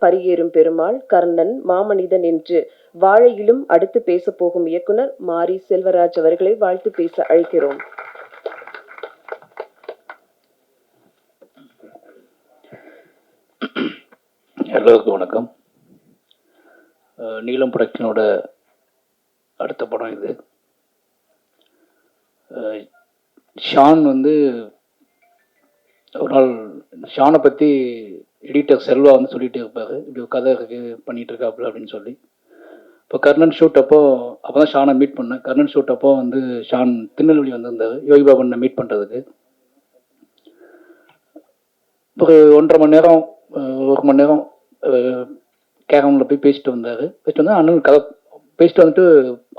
பரியேறும் பெருமாள், கர்ணன், மாமனிதன் என்று வாழையிலும் அடுத்து பேசப் போகும் இயக்குனர் மாரி செல்வராஜ் அவர்களை வாழ்த்து பேச அழைக்கிறோம். எல்லோருக்கும் வணக்கம். நீலம் புரொடக்ஷனோட அடுத்த படம் இது. ஷான் வந்து ஒரு நாள் ஷானை பற்றி எடிட்டர் செல்வா வந்து சொல்லிகிட்டே இருப்பார், இப்படி ஒரு கதை பண்ணிகிட்டு இருக்காப்புல அப்படின்னு சொல்லி. இப்போ கர்ணன் ஷூட் அப்போ தான் ஷானை மீட் பண்ணேன். கர்ணன் ஷூட் அப்போ வந்து ஷான் திருநெல்வேலி வந்திருந்தார் யோகி பாபனை மீட் பண்ணுறதுக்கு. ஒரு 1.5 மணி நேரம் 1 மணி நேரம் கேரமில் போய் பேசிட்டு வந்தார். அண்ணன் கதை பேசிட்டு வந்துட்டு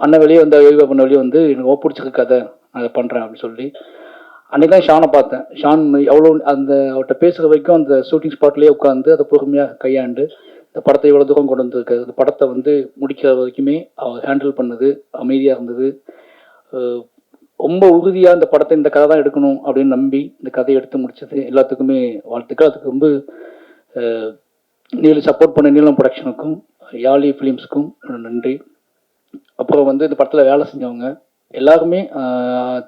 அண்ணன் வெளியே வந்தார், யோகி பாபன் வெளியே வந்து எனக்கு பிடிச்சிருக்கு கதை, நான் அதை பண்ணுறேன் அப்படின்னு சொல்லி. அன்றைக்கி தான் ஷானை பார்த்தேன். ஷான் எவ்வளோ அந்த அவர்கிட்ட பேசுகிற வரைக்கும் அந்த ஷூட்டிங் ஸ்பாட்லேயே உட்காந்து அதை பொறுமையாக கையாண்டு இந்த படத்தை எவ்வளோ தூரம் கொண்டு வந்திருக்காரு, இந்த படத்தை வந்து முடிக்கிற வரைக்குமே அவர் ஹேண்டில் பண்ணது அமைதியாக இருந்தது. ரொம்ப உறுதியாக இந்த படத்தை இந்த கதை தான் எடுக்கணும் அப்படின்னு நம்பி இந்த கதையை எடுத்து முடிச்சது எல்லாத்துக்குமே வாழ்த்துக்கள். அதுக்கு ரொம்ப சப்போர்ட் பண்ண நீலம் ப்ரொடக்ஷனுக்கும் யாழி ஃபிலிம்ஸுக்கும் நன்றி. அப்புறம் வந்து இந்த படத்தில் வேலை செஞ்சவங்க எல்லாருமே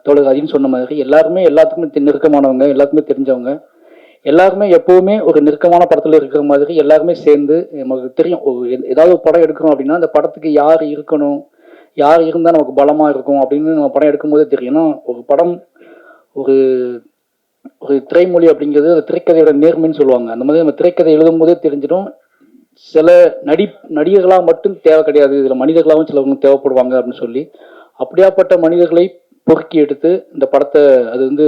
தோழர் அதின்னு சொன்ன மாதிரி எல்லாருமே எல்லாத்துக்குமே நெருக்கமானவங்க, எல்லாருக்குமே தெரிஞ்சவங்க, எல்லாருமே எப்போவுமே ஒரு நெருக்கமான படத்தில் இருக்கிற மாதிரி எல்லாருமே சேர்ந்து நமக்கு தெரியும். ஏதாவது ஒரு படம் எடுக்கிறோம் அப்படின்னா அந்த படத்துக்கு யார் இருக்கணும், யார் இருந்தால் நமக்கு பலமாக இருக்கும் அப்படின்னு நம்ம படம் எடுக்கும்போதே தெரியும். ஏன்னா ஒரு படம் ஒரு ஒரு திரைமொழி அப்படிங்கிறது அந்த திரைக்கதையோட நேர்மைன்னு சொல்லுவாங்க. அந்த மாதிரி நம்ம திரைக்கதை எழுதும் போதே தெரிஞ்சிடும். சில நடிகர்களாக மட்டும் தேவை கிடையாது, இதில் மனிதர்களாகவும் சிலவங்க தேவைப்படுவாங்க அப்படின்னு சொல்லி அப்படியாப்பட்ட மனிதர்களை பொறுக்கி எடுத்து இந்த படத்தை அது வந்து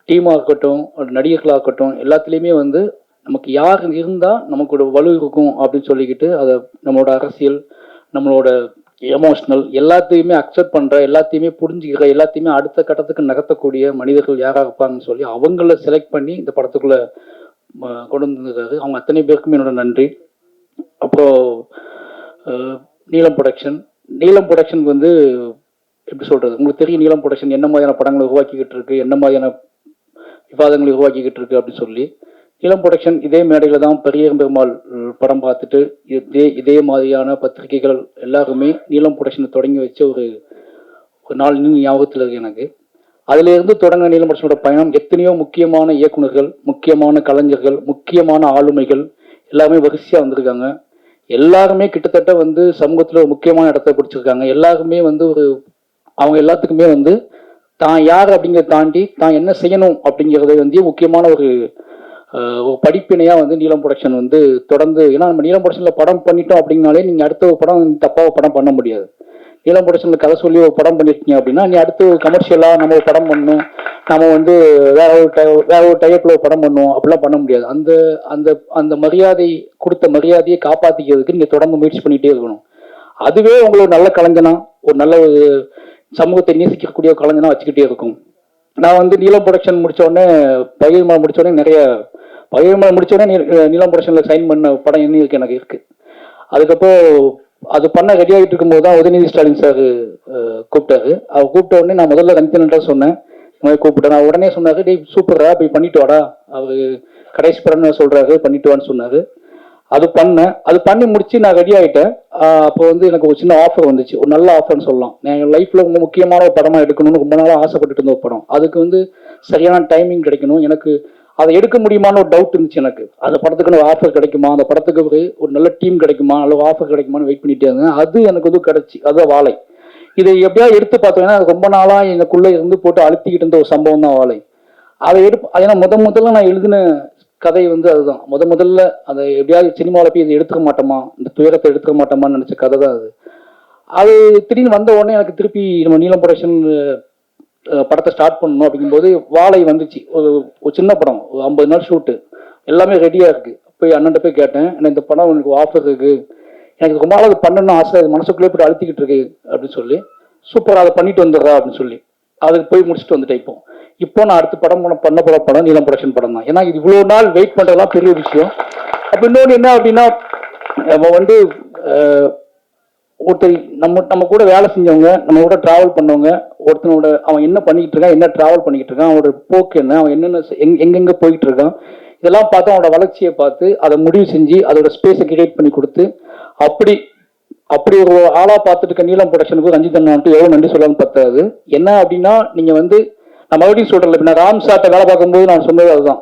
டீமாக இருக்கட்டும் நடிகர்களாக இருக்கட்டும் எல்லாத்துலேயுமே வந்து நமக்கு யார் இருந்தால் நமக்கு வலு இருக்கும் அப்படின்னு சொல்லிக்கிட்டு அதை நம்மளோட அரசியல் நம்மளோட எமோஷ்னல் எல்லாத்தையுமே அக்செப்ட் பண்ணுற, எல்லாத்தையுமே புரிஞ்சுக்கிற, எல்லாத்தையுமே அடுத்த கட்டத்துக்கு நகர்த்தக்கூடிய மனிதர்கள் யாராக இருப்பாங்கன்னு சொல்லி அவங்கள செலக்ட் பண்ணி இந்த படத்துக்குள்ளே கொண்டு வந்திருக்காரு. அவங்க அத்தனை பேருக்குமே என்னோட நன்றி. அப்புறம் நீலம் ப்ரொடக்ஷன் வந்து எப்படி சொல்கிறது, உங்களுக்கு தெரியும் நீலம் ப்ரொடக்ஷன் என்ன மாதிரியான படங்களை உருவாக்கிக்கிட்டு இருக்கு, என்ன மாதிரியான விவாதங்களை உருவாக்கிக்கிட்டு இருக்கு அப்படின்னு சொல்லி. நீலம் ப்ரொடக்ஷன் இதே மேடையில் தான் பரியேறும் பெருமாள் படம் பார்த்துட்டு இதே மாதிரியான பத்திரிகைகள் எல்லாருமே நீலம் ப்ரொடக்ஷனை தொடங்கி வச்ச ஒரு நாள் ஞாபகத்தில் இருக்கு எனக்கு. அதிலிருந்து தொடங்க நீலம் ப்ரொடக்ஷனோட பயணம் எத்தனையோ முக்கியமான இயக்குநர்கள், முக்கியமான கலைஞர்கள், முக்கியமான ஆளுமைகள் எல்லாருமே வரிசையாக வந்திருக்காங்க. எல்லாருமே கிட்டத்தட்ட வந்து சமூகத்தில் ஒரு முக்கியமான இடத்த பிடிச்சிருக்காங்க. எல்லாருமே வந்து அவங்க எல்லாத்துக்குமே வந்து தான் யார் அப்படிங்கிறத தாண்டி தான் என்ன செய்யணும் அப்படிங்கிறத வந்து முக்கியமான ஒரு படிப்பினையாக வந்து நீலம் ப்ரொடக்ஷன் வந்து தொடர்ந்து. ஏன்னா நம்ம நீலம் ப்ரொடக்ஷனில் படம் பண்ணிட்டோம் அப்படின்னாலே நீங்கள் அடுத்த ஒரு படம் தப்பாக படம் பண்ண முடியாது. நீலம் ப்ரொடக்ஷனில் கதை சொல்லி ஒரு படம் பண்ணியிருக்கீங்க அப்படின்னா நீ அடுத்து கமர்ஷியலாக நம்ம ஒரு படம் பண்ணணும், நம்ம வந்து வேற ஒரு டைப்பில் ஒரு படம் பண்ணுவோம் அப்படிலாம் பண்ண முடியாது. அந்த அந்த அந்த மரியாதை கொடுத்த மரியாதையை காப்பாற்றிக்கிறதுக்கு நீங்கள் தொடர்ந்து முயற்சி பண்ணிகிட்டே இருக்கணும். அதுவே உங்களை நல்ல கலைஞனா ஒரு நல்ல ஒரு சமூகத்தை நேசிக்கக்கூடிய கலைஞனா வச்சுக்கிட்டே இருக்கும். நான் வந்து நீலம் ப்ரொடக்ஷன் முடித்தோடனே பகிர்மலை முடித்தோடனே நீலம் ப்ரொடக்ஷனில் சைன் பண்ண படம் என்ன இருக்கு எனக்கு இருக்குது. அதுக்கப்புறம் அது பண்ண ரெடி ஆகிட்டு இருக்கும்போது தான் உதயநிதி ஸ்டாலின் சார் கூப்பிட்டாரு. அவர் கூப்பிட்ட உடனே நான் முதல்ல ரஞ்சினன்டா சொன்னேன், இந்த மாதிரி கூப்பிட்டேன். நான் உடனே சொன்னாரு, டேய் சூப்பரா போய் பண்ணிட்டு வாடா, அவர் கடைசி படம்னு சொல்கிறாரு பண்ணிட்டு வான்னு சொன்னார். அது பண்ணி முடிச்சு நான் ரெடி ஆகிட்டேன். அப்போ வந்து எனக்கு ஒரு சின்ன ஆஃபர் வந்துச்சு, ஒரு நல்ல ஆஃபர்னு சொல்லலாம். என் லைஃப்பில் ரொம்ப முக்கியமான ஒரு படமாக எடுக்கணும்னு ரொம்ப நாளாக ஆசைப்பட்டுட்டு இருந்த ஒரு படம். அதுக்கு வந்து சரியான டைமிங் கிடைக்கணும். எனக்கு அதை எடுக்க முடியுமான்னு ஒரு டவுட் இருந்துச்சு எனக்கு. அந்த படத்துக்குன்னு ஒரு ஆஃபர் கிடைக்குமா, அந்த படத்துக்கு ஒரு நல்ல டீம் கிடைக்குமா, நல்ல ஆஃபர் கிடைக்குமான்னு வெயிட் பண்ணிட்டே இருந்தேன். அது எனக்கு வந்து கிடைச்சி. அதுதான் வாழை. இதை எப்படியா எடுத்து பார்த்தோன்னா ரொம்ப நாளாக எனக்குள்ளே இருந்து போட்டு அழுத்திக்கிட்டு இருந்த ஒரு சம்பவம் தான் வாழை. அதை ஏன்னா முதல்ல நான் எழுதின கதை வந்து அதுதான். முதல்ல அதை எப்படியாவது சினிமாவில் போய் இதை எடுத்துக்க மாட்டோமா, இந்த துயரத்தை எடுத்துக்க மாட்டோமான்னு நினச்ச கதை தான் அது. அது திடீர்னு வந்த உடனே எனக்கு திருப்பி நம்ம நீலம் ப்ரொடக்ஷன் படத்தை ஸ்டார்ட் பண்ணணும் அப்படிங்கும்போது வாழை வந்துச்சு. ஒரு சின்ன படம், ஒரு 50 நாள் ஷூட்டு, எல்லாமே ரெடியாக இருக்குது. போய் அண்ணன்ட்ட போய் கேட்டேன், எனக்கு இந்த படம் எனக்கு ஆஃபர் இருக்குது, எனக்கு ரொம்ப நாள் அது பண்ணணும்னு ஆசை, அது மனசுக்குள்ளே போய்ட்டு அழுத்திக்கிட்டு இருக்கு அப்படின்னு சொல்லி. சூப்பராக அதை பண்ணிட்டு வந்துடுறா அப்படின்னு சொல்லி அதுக்கு போய் முடிச்சுட்டு வந்துட்டேன். இப்போ நான் அடுத்த பண்ண போகிற படம் நீலம் ப்ரொடக்ஷன் படம் தான். ஏன்னா இது இவ்வளோ நாள் வெயிட் பண்ணுறதுலாம் பெரிய விஷயம். அப்போ இன்னொன்று என்ன அப்படின்னா, நம்ம வந்து ஒருத்தர் நம்ம கூட வேலை செஞ்சவங்க, நம்ம கூட ட்ராவல் பண்ணவங்க, அவன் என்ன பண்ணிக்கிட்டு இருக்கான், என்ன ட்ராவல் பண்ணிக்கிட்டு இருக்கான், அவனோட போக்கு என்ன, அவன் என்னென்ன எங்கெங்கே போயிட்டு இருக்கான், இதெல்லாம் பார்த்து அவனோட வளர்ச்சியை பார்த்து அதை முடிவு செஞ்சு அதோட ஸ்பேஸை கிரியேட் பண்ணி கொடுத்து அப்படி அப்படி ஒரு ஆளா பார்த்துட்டு இருக்க நீலம் ப்ரொடக்ஷனுக்கு ரஞ்சித் அண்ணா வந்துட்டு எவ்வளவு நன்றி சொல்லலாம்னு பத்தாது. என்ன அப்படின்னா நீங்க வந்து நான் மறுபடியும் சொல்றேன், இப்போ நான் ராம் சார்ட்ட வேலை பார்க்கும்போது நான் சொன்னது அதுதான்.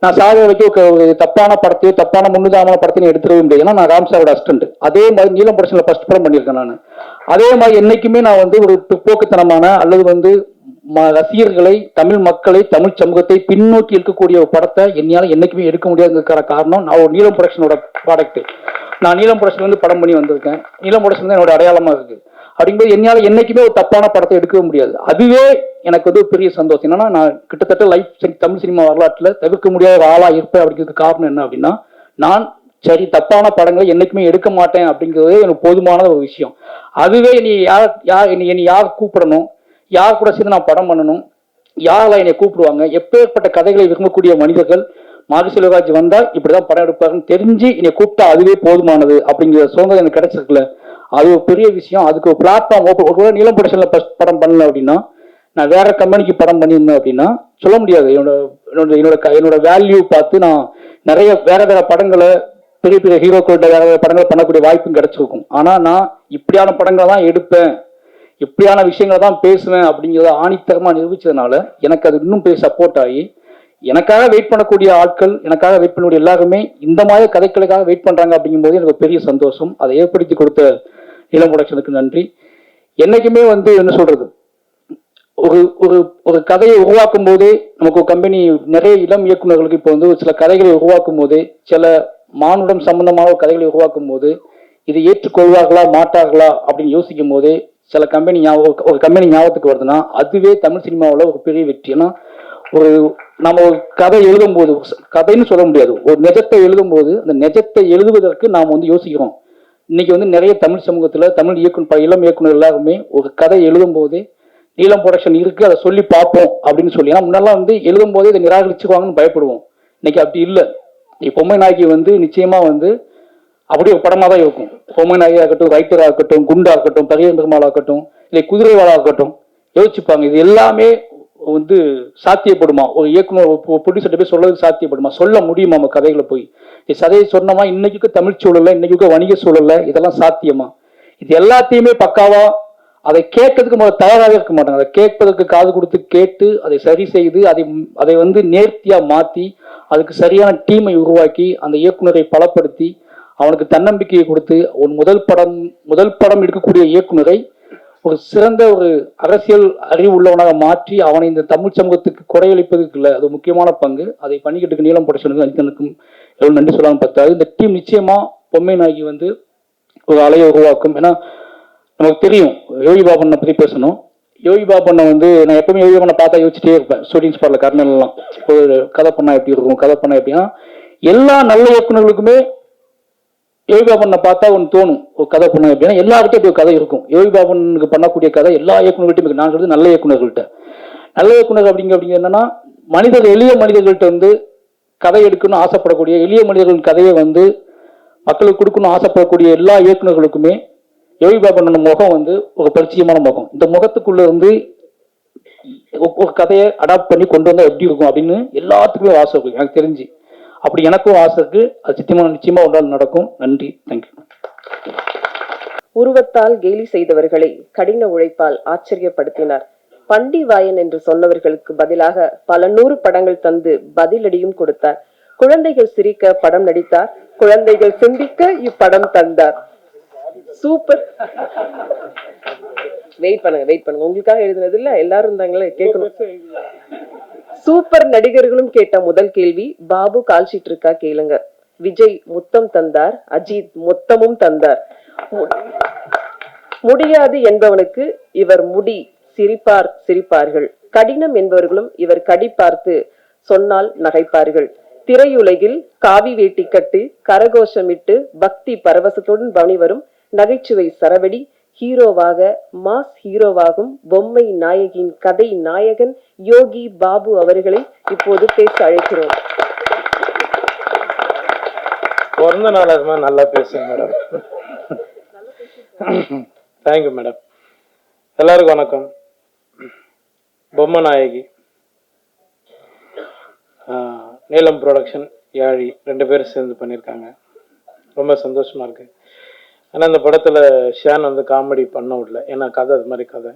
நான் சாக வரைக்கும் ஒரு தப்பான படத்தையோ தப்பான முன்னுதாரணமான படத்தையும் எடுத்துடவே முடியாது. ஏன்னா நான் ராம் சாரோட அசிஸ்டன்ட். அதே மாதிரி நீலம் ப்ரொடக்ஷன்ல ஃபர்ஸ்ட் படம் பண்ணியிருக்கேன் நான். அதே மாதிரி என்னைக்குமே நான் வந்து ஒரு பிற்போக்குத்தனமான அல்லது வந்து ரசிகர்களை, தமிழ் மக்களை, தமிழ் சமூகத்தை பின்னோக்கி இருக்கக்கூடிய ஒரு படத்தை என்னால் என்னைக்குமே எடுக்க முடியாதுங்கிற காரணம் நான் ஒரு நீலம் ப்ரொடக்ஷனோட ப்ராடக்ட். நான் நீலம் ப்ரொடக்ஷன் வந்து படம் பண்ணி வந்திருக்கேன். நீலம் ப்ரொடக்ஷன் தான் என்னோட அடையாளமா இருக்கு. அப்படிங்கும்போது என்னால் என்னைக்குமே ஒரு தப்பான படத்தை எடுக்கவே முடியாது. அதுவே எனக்கு வந்து ஒரு பெரிய சந்தோஷம். என்னன்னா நான் கிட்டத்தட்ட லைஃப் தமிழ் சினிமா வரலாற்றில் தவிர்க்க முடியாத ஒரு ஆளா இருப்பேன். அப்படிங்கிறதுக்கு காரணம் என்ன அப்படின்னா நான் சரி தப்பான படங்களை என்னைக்குமே எடுக்க மாட்டேன் அப்படிங்கிறதே எனக்கு போதுமான ஒரு விஷயம். அதுவே நீ என்னை யார் கூப்பிடணும், யார் கூட சேர்ந்து நான் படம் பண்ணணும், யாரெல்லாம் என்னை கூப்பிடுவாங்க, எப்பேற்பட்ட கதைகளை விரும்பக்கூடிய மனிதர்கள் மாரி செல்வராஜ் வந்தா இப்படிதான் படம் எடுப்பாருன்னு தெரிஞ்சு என்னை கூப்பிட்டா அதுவே போதுமானது அப்படிங்கிற சுதந்திரம் எனக்கு கிடைச்சிருக்குல்ல, அது ஒரு பெரிய விஷயம். அதுக்கு ஒரு பிளாட்ஃபார்ம் ஒரு நீலம் ப்ரொடக்ஷன்ல படம் பண்ணல அப்படின்னா நான் வேற கம்பெனிக்கு படம் பண்ணியிருந்தேன் அப்படின்னா சொல்ல முடியாது. என்னோட வேல்யூ பார்த்து நான் நிறைய வேற வேற படங்களை பெரிய பெரிய ஹீரோக்கள்கிட்ட வேற வேற படங்களை பண்ணக்கூடிய வாய்ப்பும் கிடைச்சிருக்கும். ஆனா நான் இப்படியான படங்களை தான் எடுப்பேன், இப்படியான விஷயங்களை தான் பேசுவேன் அப்படிங்கிறத ஆணித்தரமா நிரூபிச்சதுனால எனக்கு அது இன்னும் பெரிய சப்போர்ட் ஆகி எனக்காக வெயிட் பண்ணக்கூடிய ஆட்கள், எனக்காக வெயிட் பண்ணக்கூடிய எல்லாருமே இந்த மாதிரி கதைகளுக்காக வெயிட் பண்றாங்க அப்படிங்கும்போது எனக்கு பெரிய சந்தோஷம். அதை ஏற்படுத்தி கொடுத்த நீலம் ப்ரொடக்ஷனுக்கு நன்றி. என்னைக்குமே வந்து என்ன சொல்றது, ஒரு ஒரு ஒரு கதையை உருவாக்கும் போதே நமக்கு ஒரு கம்பெனி நிறைய இளம் இயக்குநர்களுக்கு இப்போ வந்து சில கதைகளை உருவாக்கும் போதே, சில மானுடம் சம்பந்தமாக கதைகளை உருவாக்கும் போது இதை ஏற்றுக்கொள்வார்களா மாட்டார்களா அப்படின்னு யோசிக்கும் போதே சில கம்பெனி ஒரு கம்பெனி ஞாபகத்துக்கு வருதுன்னா அதுவே தமிழ் சினிமாவில் ஒரு பெரிய வெற்றி. ஏன்னா நம்ம ஒரு கதை எழுதும் போது, கதைன்னு சொல்ல முடியாது, ஒரு நிஜத்தை எழுதும் போது அந்த நிஜத்தை எழுதுவதற்கு நாம் வந்து யோசிக்கிறோம். இன்னைக்கு வந்து நிறைய தமிழ் சமூகத்துல தமிழ் இளம் இயக்குனர் எல்லாருமே ஒரு கதை எழுதும் போதே நீலம் ப்ரொடக்ஷன் இருக்கு அதை சொல்லி பார்ப்போம் அப்படின்னு சொல்லி, ஏன்னா முன்னெல்லாம் வந்து எழுதும் போதே இதை நிராகரிச்சுக்குவாங்கன்னு பயப்படுவோம். இன்னைக்கு அப்படி இல்லை. பொம்மை நாயகி வந்து நிச்சயமா வந்து அப்படி ஒரு படமா தான் இருக்கும். பொம்மை நாயகி ஆகட்டும், ரைட்டரா இருக்கட்டும், குண்டா இருக்கட்டும், பகையன் பெருமாள் ஆகட்டும், இல்லை குதிரைவாளா இருக்கட்டும், யோசிச்சுப்பாங்க இது எல்லாமே வந்து சாத்தியப்படுமா, ஒரு இயக்குனர் ப்ரொடியூசர்கிட்ட போய் சொல்றது சாத்தியப்படுமா, சொல்ல முடியுமா நம்ம கதைகளை போய் சதையை சொன்னமா இன்னைக்கு தமிழ் சூழல்ல, இன்னைக்கு வணிக சூழல்ல இதெல்லாம் சாத்தியமா? இது எல்லாத்தையுமே பக்காவா அதை கேட்கறதுக்கு முதல்ல தயாராக இருக்க மாட்டாங்க. அதை கேட்பதற்கு காது கொடுத்து கேட்டு அதை சரி செய்து அதை வந்து நேர்த்தியா மாத்தி அதுக்கு சரியான டீமை உருவாக்கி அந்த இயக்குனரை பலப்படுத்தி அவனுக்கு தன்னம்பிக்கையை கொடுத்து ஒரு முதல் படம் எடுக்கக்கூடிய இயக்குனரை ஒரு சிறந்த ஒரு அரசியல் அறிவு உள்ளவனாக மாற்றி அவனை இந்த தமிழ் சமூகத்துக்கு குறையளிப்பதுக்கு இல்லை, அது முக்கியமான பங்கு. அதை பண்ணிக்கிட்டு நீலம் ப்ரொடக்ஷனுக்கு அஜித்தனுக்கும் எவ்வளவு நன்றி சொல்லலாம்னு பார்த்தாரு. இந்த டீம் நிச்சயமா பொம்மை நாயகி வந்து ஒரு அலையை உருவாக்கும். ஏன்னா நமக்கு தெரியும் யோகி பாபனை பத்தி பேசணும். யோகி பாபனை வந்து நான் எப்பவுமே யோகி பாபனை பார்த்தா யோசிச்சுட்டே இருப்பேன். ஷூட்டிங் ஸ்பாட்ல கர்னல் எல்லாம் ஒரு கதை பண்ணா எப்படி இருக்கும், கதை பண்ணா எப்படின்னா எல்லா நல்ல இயக்குநர்களுக்குமே யோகி பாபனை பார்த்தா ஒன்று தோணும் ஒரு கதை பண்ண எப்படின்னா எல்லாருக்கிட்டும் இப்படி ஒரு கதை இருக்கும். யோகி பாபனுக்கு பண்ணக்கூடிய கதை எல்லா இயக்குநர்கள்ட்டையும் இருக்கு. நான் சொல்றது நல்ல இயக்குநர்கள்ட்ட. நல்ல இயக்குநர் அப்படிங்க என்னன்னா எளிய மனிதர்கள்ட்ட வந்து கதை எடுக்கணும்னு ஆசைப்படக்கூடிய, எளிய மனிதர்களின் கதையை வந்து மக்களுக்கு கொடுக்கணும்னு ஆசைப்படக்கூடிய எல்லா இயக்குநர்களுக்குமே யோகி பாபனோட முகம் வந்து ஒரு பரிச்சயமான முகம். இந்த முகத்துக்குள்ள இருந்து ஒரு கதையை அடாப்ட் பண்ணி கொண்டு வந்தா எப்படி இருக்கும் அப்படின்னு எல்லாத்துக்குமே ஆசை இருக்கும் எனக்கு தெரிஞ்சு. அப்படி எனக்கும் ஆசை இருக்கு. அது நிச்சயமா ஒரு நாள் நடக்கும். நன்றி, தேங்க்யூ. உருவத்தால் கேலி செய்தவர்களை கடின உழைப்பால் ஆச்சரியப்படுத்தினார். பண்டி வாயன் என்று சொன்னவர்களுக்கு பதிலாக பல 100 படங்கள் தந்து பதிலடியும் கொடுத்தார். குழந்தைகள் சிரிக்க படம் நடித்தார், குழந்தைகள் சிந்திக்க இப்படம் தந்தார். சூப்பர். வெயிட் பண்ணுங்க உங்களுக்காக எழுதுனது இல்ல, எல்லாரும் இருந்தாங்களே கேட்கணும். சூப்பர் நடிகர்களும் கேட்ட முதல் கேள்வி, பாபு கால்ஷீட் இருக்கா கேளுங்க. விஜய் முத்தம் தந்தார், அஜித் மொத்தமும் தந்தார். முடியாது என்பவனுக்கு இவர் முடி சிரிப்பார்கள். கடினம் என்பவர்களும் இவர் கடி பார்த்து சொன்னால் நகைப்பார்கள். திரையுலகில் காவி வேட்டி கட்டு கரகோஷமிட்டு பக்தி பரவசத்துடன் பவனி வரும் நகைச்சுவை சரவெடி ஹீரோவாக மாஸ் ஹீரோவாகும் பொம்மை நாயகியின் கதை நாயகன் யோகி பாபு அவர்களை இப்போது பேச அழைக்கிறோம். பிறந்த நாள் நல்லா பேசுங்க மேடம். Thank you madam. எல்லாருக்கும் வணக்கம். பொம்மை நாயகி நீலம் ப்ரொடக்ஷன், யாழி 2 பேரும் சேர்ந்து பண்ணியிருக்காங்க. ரொம்ப சந்தோஷமா இருக்கு. ஆனால் இந்த படத்தில் ஷான் வந்து காமெடி பண்ண விடல, ஏன்னா கதை அது மாதிரி கதை.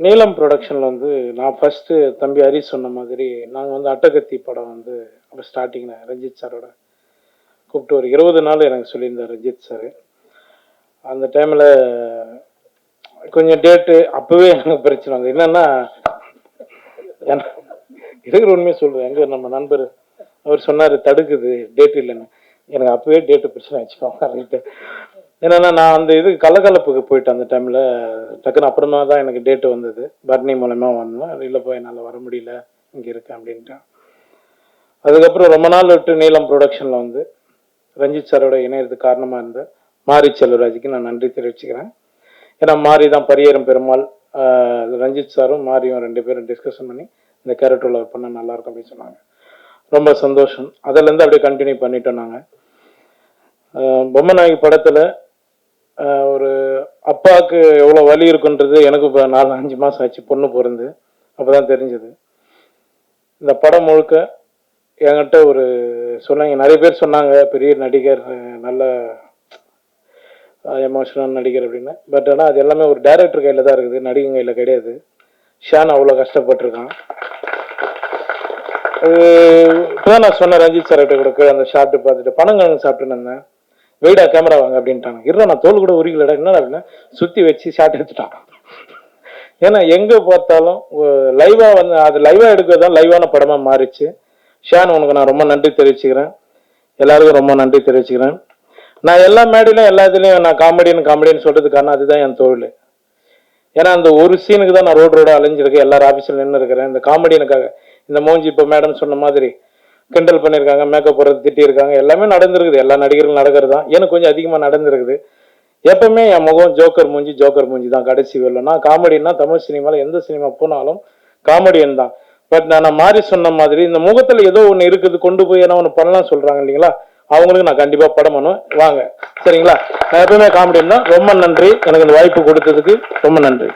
நீலம் ப்ரொடக்ஷனில் வந்து நான் ஃபஸ்ட்டு தம்பி ஹரி சொன்ன மாதிரி நாங்கள் வந்து அட்டகத்தி படம் வந்து அப்போ ஸ்டார்டிங்கில் ரஞ்சித் சாரோட கூப்பிட்டு ஒரு 20 நாள் எனக்கு சொல்லியிருந்தார் ரஞ்சித் சார். அந்த டைமில் கொஞ்சம் டேட்டு அப்போவே எனக்கு பிரச்சனை வந்து என்னென்னா, இருக்கிற உண்மையை சொல்கிறேன். எங்கே நம்ம நண்பர் அவர் சொன்னார் தடுக்குது டேட் இல்லைன்னு. எனக்கு அப்போவே டேட்டு பிரச்சனை வச்சுக்கோங்க. என்னென்னா நான் அந்த இது கலகலப்புக்கு போயிட்டேன் அந்த டைமில். டக்குன்னு அப்புறமா தான் எனக்கு டேட்டு வந்தது. பர்னி மூலமாக வந்தேன். இல்லை போய் என்னால் வர முடியல, இங்கே இருக்கேன் அப்படின்ட்டேன். அதுக்கப்புறம் ரொம்ப நாள் விட்டு நீலம் ப்ரொடக்ஷனில் வந்து ரஞ்சித் சாரோட இணையறதுக்கு காரணமாக இருந்த மாரி செல்வராஜுக்கு நான் நன்றி தெரிவிச்சுக்கிறேன். ஏன்னா மாரி தான் பரியேறும் பெருமாள், ரஞ்சித் சாரும் மாரியும் 2 பேரும் டிஸ்கஷன் பண்ணி இந்த கேரக்டரில் பண்ணால் நல்லாயிருக்கும் அப்படின்னு சொன்னாங்க. ரொம்ப சந்தோஷம். அதிலேருந்து அப்படியே கண்டினியூ பண்ணிட்டோம் நாங்கள். பொம்மை நாயகி படத்தில் ஒரு அப்பாவுக்கு எவ்வளோ வலி இருக்குன்றது எனக்கு இப்போ 4-5 மாதம் ஆச்சு பொண்ணு பிறந்து, அப்போ தான் தெரிஞ்சது. இந்த படம் முழுக்க என்கிட்ட ஒரு சொன்னாங்க, நிறைய பேர் சொன்னாங்க பெரிய நடிகர், நல்ல எமோஷனல் நடிகர் அப்படின்னு. பட் ஆனால் அது எல்லாமே ஒரு டைரக்டர் கையில் தான் இருக்குது, நடிகை கையில் கிடையாது. ஷான் அவ்வளோ கஷ்டப்பட்டிருக்கான். இப்போ நான் சொன்னேன் ரஞ்சித் சார்கிட்ட கூட அந்த ஷார்ட்டு பார்த்துட்டு பணங்கிழங்கு சாப்பிட்டுன்னு இருந்தேன். வெயிடா கேமரா வாங்க அப்படின்ட்டாங்க. இருடா நான் தோல் கூட உரிக்கலடா, என்னடா அப்படின்னா சுற்றி வச்சு ஷார்ட் எடுத்துட்டான். ஏன்னா எங்கே பார்த்தாலும் லைவாக வந்து அது லைவாக எடுக்கிறது தான் லைவான படமாக மாறிச்சு. ஷான் உனக்கு நான் ரொம்ப நன்றி தெரிவிச்சுக்கிறேன், எல்லாருக்கும் ரொம்ப நன்றி தெரிவிச்சுக்கிறேன். நான் எல்லா மேடையிலும் எல்லா இதுலேயும் நான் காமெடின்னு சொல்கிறதுக்கான அதுதான் என் தொழில். ஏன்னா அந்த ஒரு சீனுக்கு தான் நான் ரோடு அலைஞ்சிருக்கேன், எல்லாரும் ஆஃபீஸில் நின்று இருக்கிறேன் இந்த காமெடினுக்காக. இந்த மோஞ்சி இப்போ மேடம் சொன்ன மாதிரி கிண்டல் பண்ணியிருக்காங்க, மேக்கப் போடுறது திட்டியிருக்காங்க, எல்லாமே நடந்துருக்குது. எல்லா நடிகர்களும் நடக்கிறது தான். எனக்கு கொஞ்சம் அதிகமாக நடந்துருக்குது. எப்பவுமே என் முகம் ஜோக்கர் மூஞ்சி தான் கடைசி வரல. நான் காமெடின்னா தமிழ் சினிமாவில் எந்த சினிமா போனாலும் காமெடியன் தான். பட் நான் மாறி சொன்ன மாதிரி இந்த முகத்தில் ஏதோ ஒன்று இருக்குது, கொண்டு போய் என்ன ஒன்று பண்ணலாம் சொல்கிறாங்க இல்லைங்களா, அவங்களுக்கு நான் கண்டிப்பாக படம் பண்ணுவேன், வாங்க சரிங்களா. நான் எப்பவுமே காமெடியன் தான். ரொம்ப நன்றி, எனக்கு இந்த வாய்ப்பு கொடுத்ததுக்கு ரொம்ப நன்றி.